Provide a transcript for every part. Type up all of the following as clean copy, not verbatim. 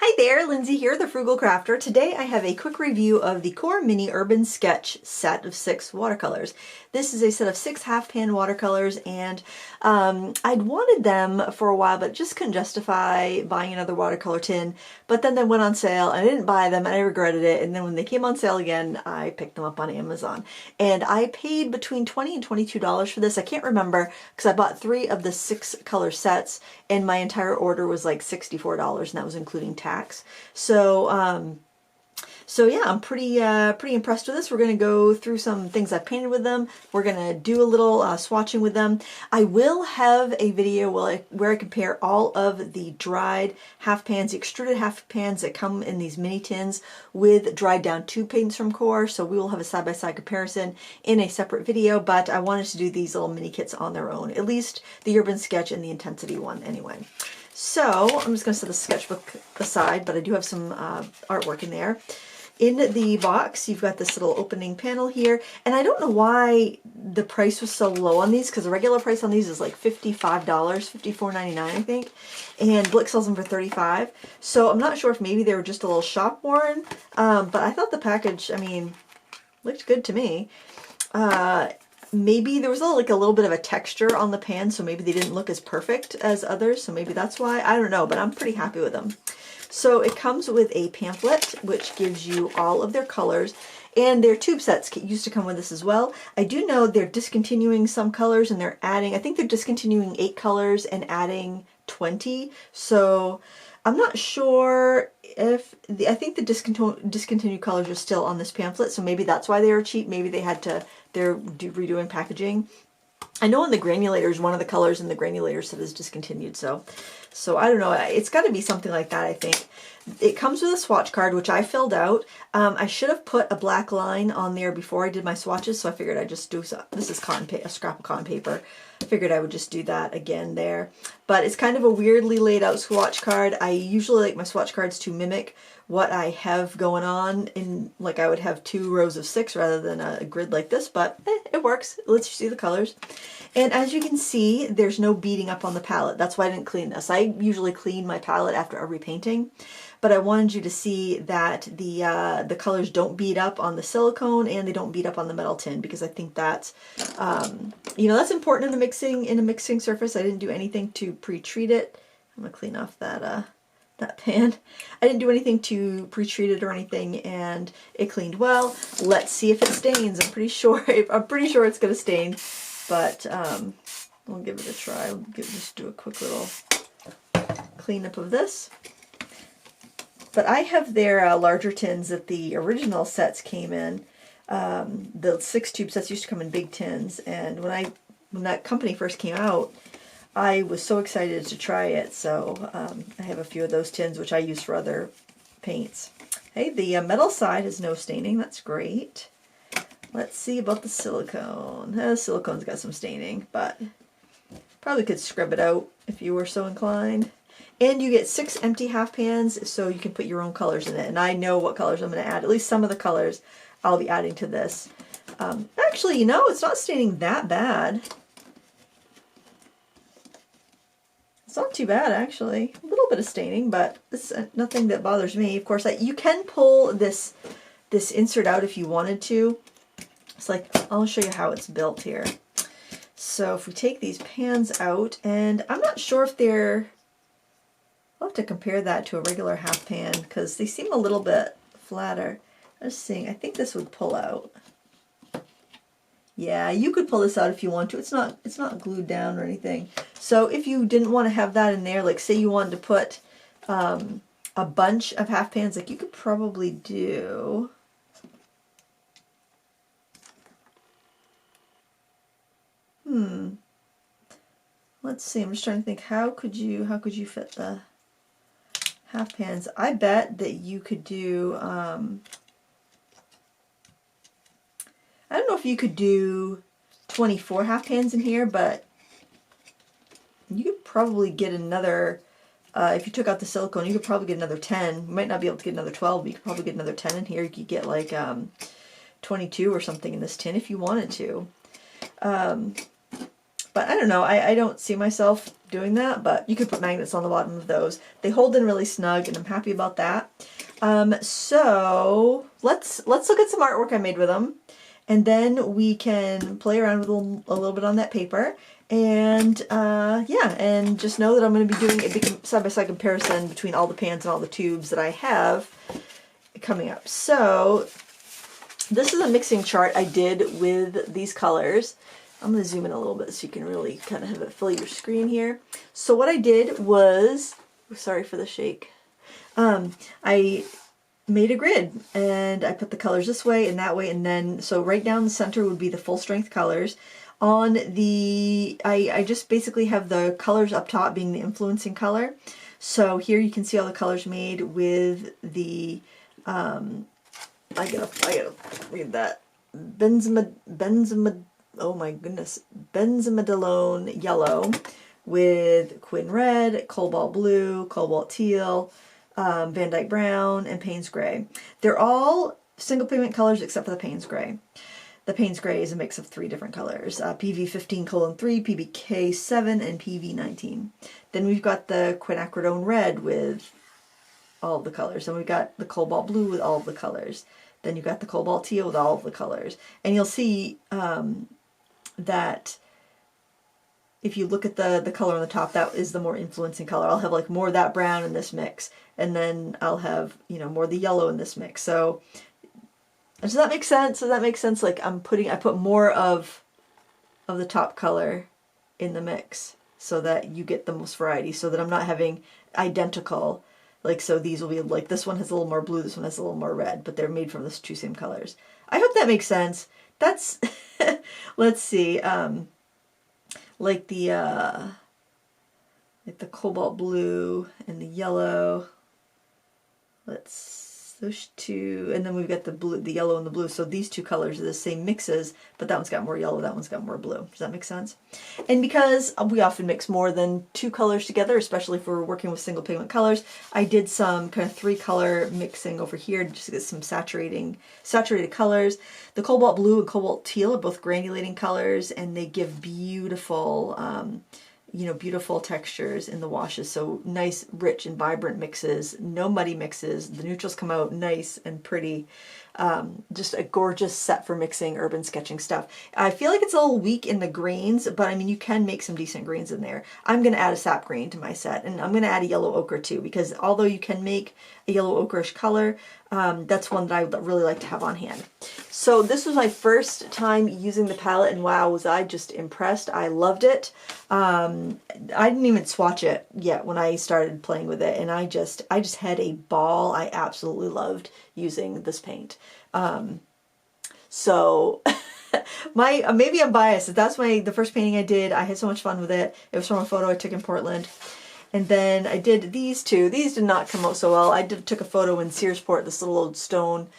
Hi there, Lindsay here, the Frugal Crafter. Today I have a quick review of the QoR Mini Urban Sketch set of 6 watercolors. This is a set of 6 half-pan watercolors, and I'd wanted them for a while but just couldn't justify buying another watercolor tin. But then they went on sale and I didn't buy them and I regretted it, and then when they came on sale again I picked them up on Amazon. And I paid between $20 and $22 for this. I can't remember because I bought 3 of the 6 color sets and my entire order was like $64, and that was including tax. So yeah, I'm pretty impressed with this. We're going to go through some things I've painted with them. We're going to do a little swatching with them. I will have a video where I compare all of the dried half pans, the extruded half pans that come in these mini tins with dried down tube paints from QoR. So we will have a side-by-side comparison in a separate video, but I wanted to do these little mini kits on their own, at least the Urban Sketch and the Intensity one anyway. So I'm just going to set the sketchbook aside, but I do have some artwork in there. In the box, you've got this little opening panel here, and I don't know why the price was so low on these, because the regular price on these is like $55, $54.99 I think, and Blick sells them for $35. So I'm not sure if maybe they were just a little shop worn, but I thought the package, I mean, looked good to me. Maybe there was a little bit of a texture on the pan, so maybe they didn't look as perfect as others, so maybe that's why. I don't know, but I'm pretty happy with them. So it comes with a pamphlet, which gives you all of their colors, and their tube sets used to come with this as well. I do know they're discontinuing some colors, and they're adding, I think they're discontinuing 8 colors and adding 20, so I'm not sure if, I think the discontinued colors are still on this pamphlet, so maybe that's why they were cheap. Maybe they had to, they're redoing packaging. I know in the granulators, one of the colors in the granulator set is discontinued, so I don't know. It's got to be something like that, I think. It comes with a swatch card, which I filled out. I should have put a black line on there before I did my swatches, so I figured I'd just do so. This is a scrap of cotton paper. I figured I would just do that again there. But it's kind of a weirdly laid out swatch card. I usually like my swatch cards to mimic what I have going on, in like I would have 2 rows of 6 rather than a grid like this, but it works. It lets you see the colors. And as you can see, there's no beading up on the palette. That's why I didn't clean this. I usually clean my palette after every painting, but I wanted you to see that the colors don't bead up on the silicone and they don't bead up on the metal tin, because I think that's you know, that's important in a mixing surface. I didn't do anything to pre-treat it. I'm gonna clean off that pan. I didn't do anything to pre-treat it or anything, and it cleaned well. Let's see if it stains. I'm pretty sure it's gonna stain, but we'll give it a try. Just do a quick little cleanup of this. But I have their larger tins that the original sets came in. The 6 tube sets used to come in big tins, and when that company first came out, I was so excited to try it, so I have a few of those tins, which I use for other paints. Hey, the metal side has no staining. That's great. Let's see about the silicone. The silicone's got some staining, but probably could scrub it out if you were so inclined. And you get 6 empty half pans, so you can put your own colors in it. And I know what colors I'm going to add. At least some of the colors I'll be adding to this. Actually, you know, it's not staining that bad. It's not too bad, actually. A little bit of staining, but it's nothing that bothers me. Of course, you can pull this insert out if you wanted to. It's like, I'll show you how it's built here. So if we take these pans out, and I'm not sure if they're, I'll have to compare that to a regular half pan because they seem a little bit flatter. I'm just seeing, I think this would pull out. Yeah, you could pull this out if you want to. It's not glued down or anything. So if you didn't want to have that in there, like say you wanted to put a bunch of half pans, like you could probably do. Let's see. I'm just trying to think. How could you fit the half pans? I bet that you could do. I don't know if you could do 24 half pans in here, but you could probably get another, if you took out the silicone, you could probably get another 10. You might not be able to get another 12, but you could probably get another 10 in here. You could get like 22 or something in this tin if you wanted to. But I don't know, I don't see myself doing that, but you could put magnets on the bottom of those. They hold in really snug, and I'm happy about that. So let's look at some artwork I made with them, and then we can play around with a little bit on that paper. And yeah, and just know that I'm going to be doing a big side-by-side comparison between all the pans and all the tubes that I have coming up. So this is a mixing chart I did with these colors. I'm going to zoom in a little bit so you can really kind of have it fill your screen here. So what I did was, sorry for the shake, I made a grid and I put the colors this way and that way, and then so right down the center would be the full strength colors. On the, I just basically have the colors up top being the influencing color. So here you can see all the colors made with the, I gotta read that, oh my goodness, Benzimidazolone Yellow with Quinacridone Red, Cobalt Blue, Cobalt Teal, Dyke Brown, and Paynes Grey. They're all single pigment colors except for the Paynes Grey. The Paynes Grey is a mix of 3 different colors, PV15:3, PBK7, and PV19. Then we've got the Quinacridone Red with all of the colors, and we've got the Cobalt Blue with all of the colors. Then you've got the Cobalt Teal with all of the colors. And you'll see that if you look at the color on the top, that is the more influencing color. I'll have like more of that brown in this mix, and then I'll have, you know, more of the yellow in this mix. So does that make sense? Does that make sense? Like I put more of the top color in the mix so that you get the most variety, so that I'm not having identical, like, so these will be like, this one has a little more blue, this one has a little more red, but they're made from the 2 same colors. I hope that makes sense. That's, let's see, like the Cobalt Blue and the yellow, those 2, and then we've got the blue, the yellow and the blue, so these 2 colors are the same mixes, but that one's got more yellow, that one's got more blue. Does that make sense? And because we often mix more than 2 colors together, especially if we're working with single pigment colors, I did some kind of 3 color mixing over here just to get some saturated colors. The Cobalt Blue and Cobalt Teal are both granulating colors, and they give beautiful you know, beautiful textures in the washes. So nice, rich, and vibrant mixes, no muddy mixes. The neutrals come out nice and pretty. Just a gorgeous set for mixing urban sketching stuff. I feel like it's a little weak in the greens, but I mean, you can make some decent greens in there. I'm going to add a sap green to my set, and I'm going to add a yellow ochre too, because although you can make a yellow ochreish color, that's one that I would really like to have on hand. So this was my first time using the palette, and wow, was I just impressed. I loved it. I didn't even swatch it yet when I started playing with it, and I just had a ball. I absolutely loved using this paint. So maybe I'm biased. That's the first painting I did. I had so much fun with it. It was from a photo I took in Portland. And then I did these 2. These did not come out so well. I took a photo in Searsport, this little old stone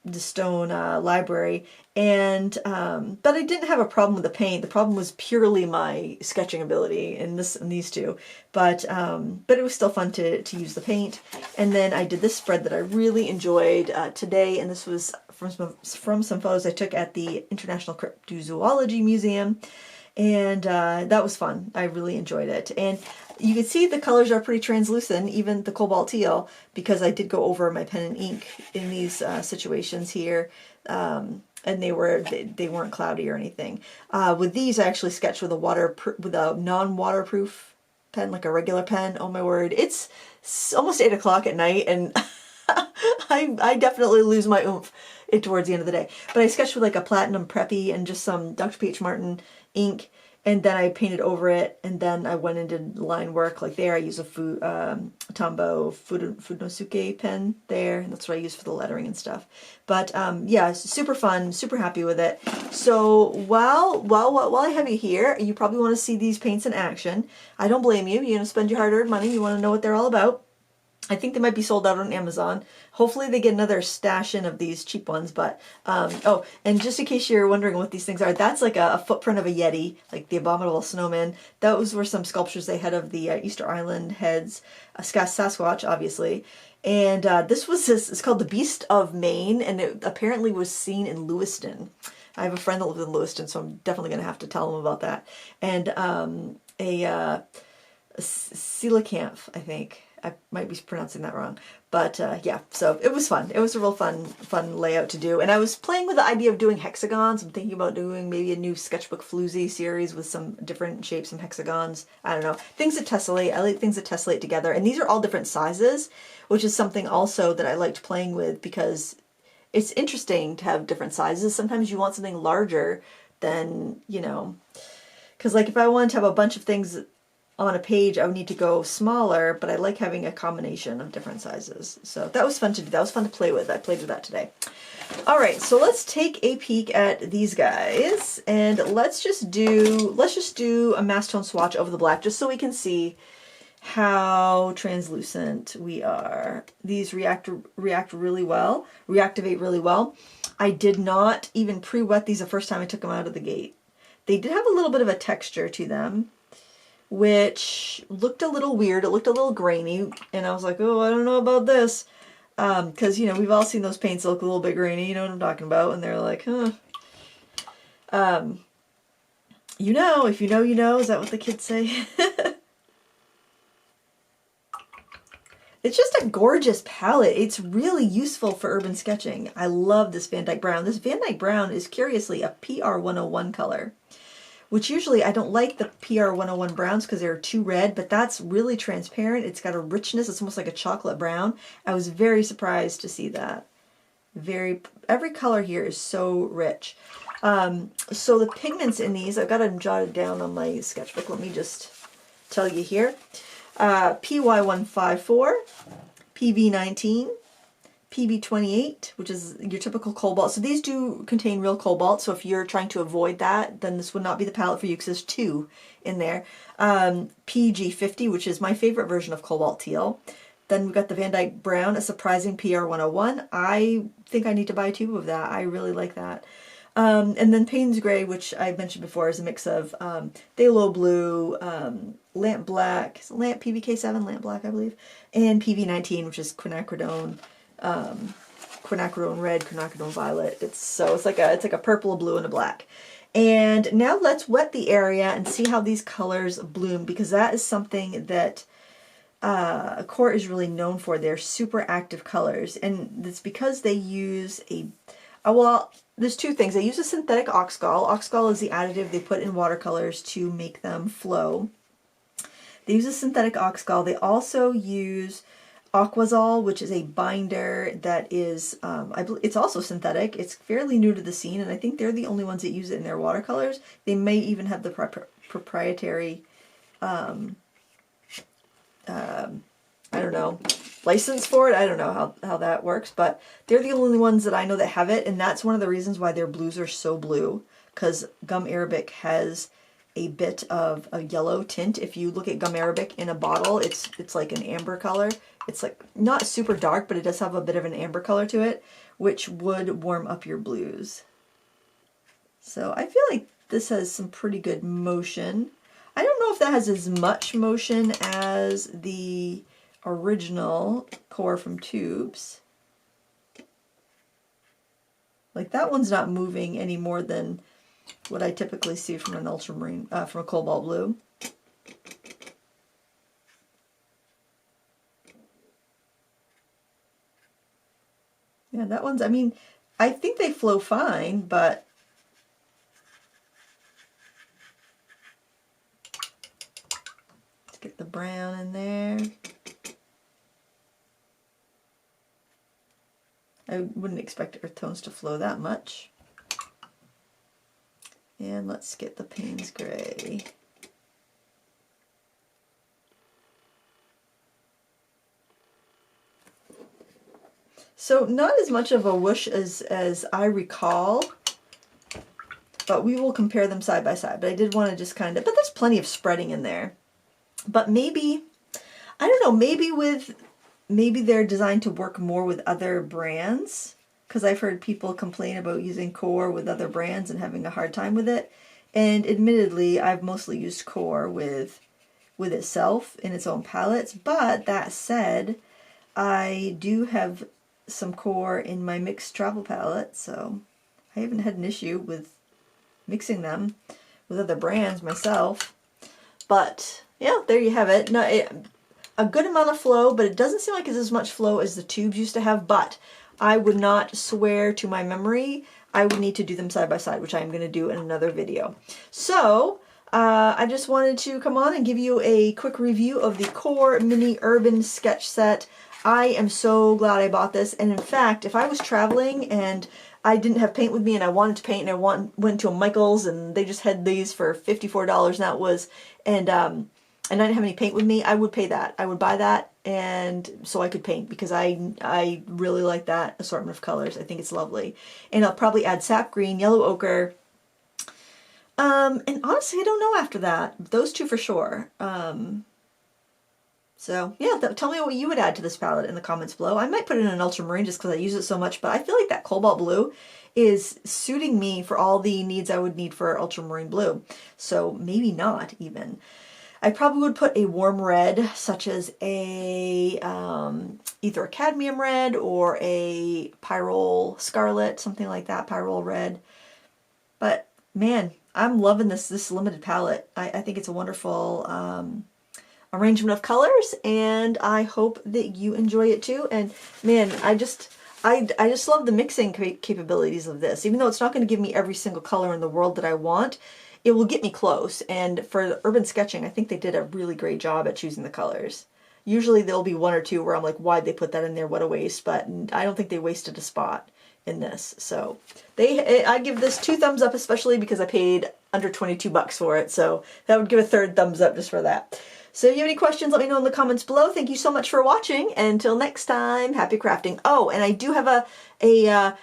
library, and but I didn't have a problem with the paint. The problem was purely my sketching ability in these 2. But it was still fun to use the paint. And then I did this spread that I really enjoyed today, and this was from some photos I took at the International Cryptozoology Museum, and that was fun. I really enjoyed it. And you can see the colors are pretty translucent, even the Cobalt Teal, because I did go over my pen and ink in these situations here, and they weren't cloudy or anything. With these, I actually sketched with a non-waterproof pen, like a regular pen. Oh my word, it's almost 8 o'clock at night, and I definitely lose my oomph towards the end of the day. But I sketched with like a platinum preppy and just some Dr. P.H. Martin ink, and then I painted over it, and then I went and did line work. Like there, I use a Tombow Funosuke pen there, and that's what I use for the lettering and stuff. But yeah, super fun, super happy with it. So while I have you here, you probably want to see these paints in action. I don't blame you. You're going to spend your hard-earned money. You want to know what they're all about. I think they might be sold out on Amazon. Hopefully they get another stash in of these cheap ones, but, oh, and just in case you're wondering what these things are, that's like a footprint of a Yeti, like the Abominable Snowman. Those were some sculptures they had of the Easter Island heads, Sasquatch, obviously. And it's called the Beast of Maine, and it apparently was seen in Lewiston. I have a friend that lives in Lewiston, so I'm definitely going to have to tell him about that. And a coelacanth, I think. I might be pronouncing that wrong. But yeah, so it was fun. It was a real fun layout to do. And I was playing with the idea of doing hexagons. I'm thinking about doing maybe a new sketchbook floozy series with some different shapes, some hexagons. I don't know. Things that tessellate. I like things that tessellate together. And these are all different sizes, which is something also that I liked playing with because it's interesting to have different sizes. Sometimes you want something larger than, you know, because like if I wanted to have a bunch of things on a page, I would need to go smaller, but I like having a combination of different sizes. So that was fun to do. That was fun to play with. I played with that today. All right, so let's take a peek at these guys, and let's just do a mass tone swatch over the black, just so we can see how translucent we are. These reactivate really well. I did not even pre-wet these the first time I took them out of the gate. They did have a little bit of a texture to them, which looked a little weird. It looked a little grainy, and I was like, oh, I don't know about this. Because, you know, we've all seen those paints that look a little bit grainy, you know what I'm talking about, and they're like, huh. You know, if you know, you know, is that what the kids say? It's just a gorgeous palette. It's really useful for urban sketching. I love this Van Dyke Brown. This Van Dyke Brown is curiously a PR 101 color, which usually I don't like the PR 101 browns because they're too red, but that's really transparent. It's got a richness. It's almost like a chocolate brown. I was very surprised to see that. Every color here is so rich. So the pigments in these, I've got them jotted down on my sketchbook. Let me just tell you here. PY154, PV19, PV28, which is your typical cobalt. So these do contain real cobalt, so if you're trying to avoid that, then this would not be the palette for you because there's 2 in there. PG50, which is my favorite version of Cobalt Teal. Then we've got the Van Dyke Brown, a surprising PR101. I think I need to buy a tube of that. I really like that. And then Paynes Grey, which I mentioned before, is a mix of Phthalo Blue, Lamp Black, Lamp PVK7, Lamp Black, I believe, and PV19, which is Quinacridone, Quinacridone Red, Quinacridone Violet. It's like a purple, a blue, and a black. And now let's wet the area and see how these colors bloom, because that is something that QoR is really known for. They're super active colors, and it's because they use there's 2 things. They use a synthetic oxgall. Oxgall is the additive they put in watercolors to make them flow. They use a synthetic oxgall. They also use Aquazol, which is a binder that is, it's also synthetic. It's fairly new to the scene, and I think they're the only ones that use it in their watercolors. They may even have the proprietary, I don't know, license for it. I don't know how that works, but they're the only ones that I know that have it, and that's one of the reasons why their blues are so blue, because gum arabic has a bit of a yellow tint. If you look at gum arabic in a bottle, it's like an amber color. It's like not super dark, but it does have a bit of an amber color to it, which would warm up your blues. So I feel like this has some pretty good motion. I don't know if that has as much motion as the original QoR from tubes. Like that one's not moving any more than what I typically see from an ultramarine, from a cobalt blue. Yeah, that one's, I mean, I think they flow fine, but let's get the brown in there. I wouldn't expect earth tones to flow that much. And let's get the Paynes Grey. So not as much of a whoosh as I recall, but we will compare them side by side. But I did want to just kind of, but there's plenty of spreading in there. But maybe, I don't know, maybe they're designed to work more with other brands, because I've heard people complain about using QoR with other brands and having a hard time with it. And admittedly, I've mostly used QoR with itself in its own palettes. But that said, I do have some QoR in my mixed travel palette, so I haven't had an issue with mixing them with other brands myself. But yeah, there you have it. No, a good amount of flow, but it doesn't seem like it's as much flow as the tubes used to have, but I would not swear to my memory. I would need to do them side by side, which I'm going to do in another video. So I just wanted to come on and give you a quick review of the QoR Mini Urban Sketch Set. I am so glad I bought this, and in fact, if I was traveling and I didn't have paint with me and I wanted to paint and I went to a Michael's and they just had these for $54, and that was, and I didn't have any paint with me, I would pay that. I would buy that, and so I could paint, because I really like that assortment of colors. I think it's lovely. And I'll probably add sap green, yellow ochre, and honestly I don't know after that. Those two for sure. So yeah, tell me what you would add to this palette in the comments below. I might put it in an ultramarine just because I use it so much, but I feel like that Cobalt Blue is suiting me for all the needs I would need for ultramarine blue. So maybe not even. I probably would put a warm red, such as a either a cadmium red or a pyrrole scarlet, something like that, pyrrole red. But man, I'm loving this limited palette. I think it's a wonderful arrangement of colors, and I hope that you enjoy it too. And man, I just love the mixing capabilities of this. Even though it's not going to give me every single color in the world that I want, it will get me close. And for urban sketching, I think they did a really great job at choosing the colors. Usually there'll be one or two where I'm like, why'd they put that in there? What a waste. But I don't think they wasted a spot in this. So I give this 2 thumbs up, especially because I paid under 22 bucks for it. So that would give a 3rd thumbs up just for that. So if you have any questions, let me know in the comments below. Thank you so much for watching. And until next time, happy crafting. Oh, and I do have a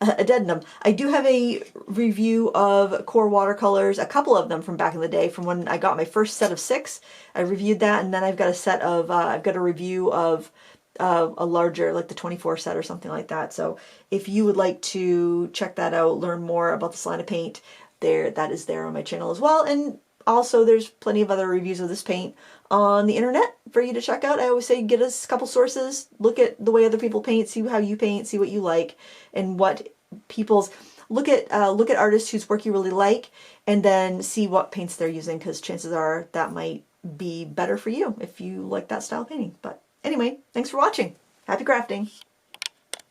addendum. I do have a review of QoR watercolors, a couple of them from back in the day, from when I got my first set of 6. I reviewed that, and then I've got a set of, I've got a review of a larger, like the 24 set or something like that. So if you would like to check that out, learn more about this line of paint, that is there on my channel as well. And also there's plenty of other reviews of this paint on the internet for you to check out. I always say get us a couple sources, look at the way other people paint, see how you paint, see what you like, and what people's, look at artists whose work you really like, and then see what paints they're using, because chances are that might be better for you if you like that style of painting. But anyway, thanks for watching. Happy crafting.